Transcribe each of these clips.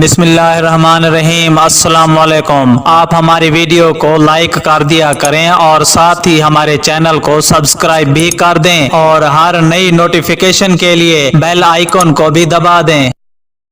बिस्मिल्लाहिर्रहमानिर्रहीम। अस्सलाम वालेकुम। आप हमारी वीडियो को लाइक कर दिया करें और साथ ही हमारे चैनल को सब्सक्राइब भी कर दें और हर नई नोटिफिकेशन के लिए बेल आइकन को भी दबा दें।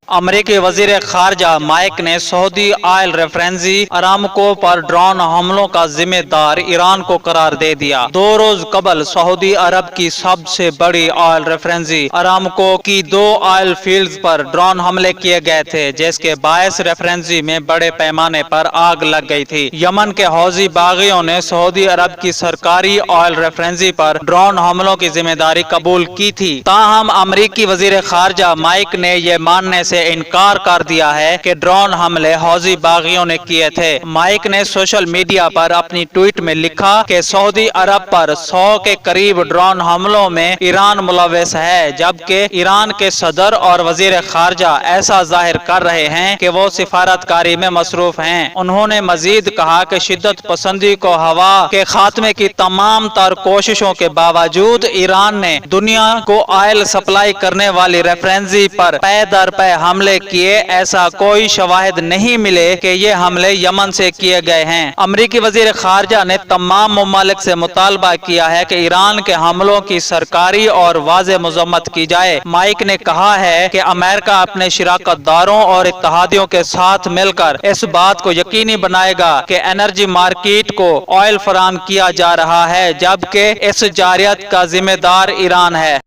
अमरीकी वजीर खारजा माइक ने सऊदी ऑयल रेफरेंसी अरामको पर ड्रोन हमलों का जिम्मेदार ईरान को करार दे दिया। 2 रोज कबल सऊदी अरब की सबसे बड़ी ऑयल रेफरेंसी अरामको की 2 ऑयल फील्ड्स पर ड्रोन हमले किए गए थे, जिसके बायस रेफरेंसी में बड़े पैमाने पर आग लग गई थी। यमन के हौजी बागियों ने सऊदी अरब की सरकारी ऑयल रेफरेंसी पर ड्रोन हमलों की जिम्मेदारी कबूल की थी। ताहम अमरीकी वजीर खारजा माइक ने यह मानने से इनकार कर दिया है कि ड्रोन हमले हौजी बागियों ने किए थे। माइक ने सोशल मीडिया पर अपनी ट्वीट में लिखा कि सऊदी अरब पर 100 के करीब ड्रोन हमलों में ईरान मुलव्वस है, जबकि ईरान के सदर और वजीर खारजा ऐसा जाहिर कर रहे हैं कि वो सिफारतकारी में मसरूफ हैं। उन्होंने मजीद कहा कि शिद्दत पसंदी को हवा के खात्मे की तमाम तर कोशिशों के बावजूद ईरान ने दुनिया को ऑयल सप्लाई करने वाली रेफरेंसी पर पै दर पै हमले किए। ऐसा कोई शवाहिद नहीं मिले कि ये हमले यमन से किए गए हैं। अमरीकी वजीर खारजा ने तमाम ममालिक से मुतालबा किया है कि ईरान के हमलों की सरकारी और वाज़े मजम्मत की जाए। माइक ने कहा है कि अमेरिका अपने शिराकतदारों और इत्तेहादियों के साथ मिलकर इस बात को यकीनी बनाएगा कि एनर्जी मार्केट को ऑयल फराहम किया जा रहा है, जबकि इस जारियत का जिम्मेदार ईरान है।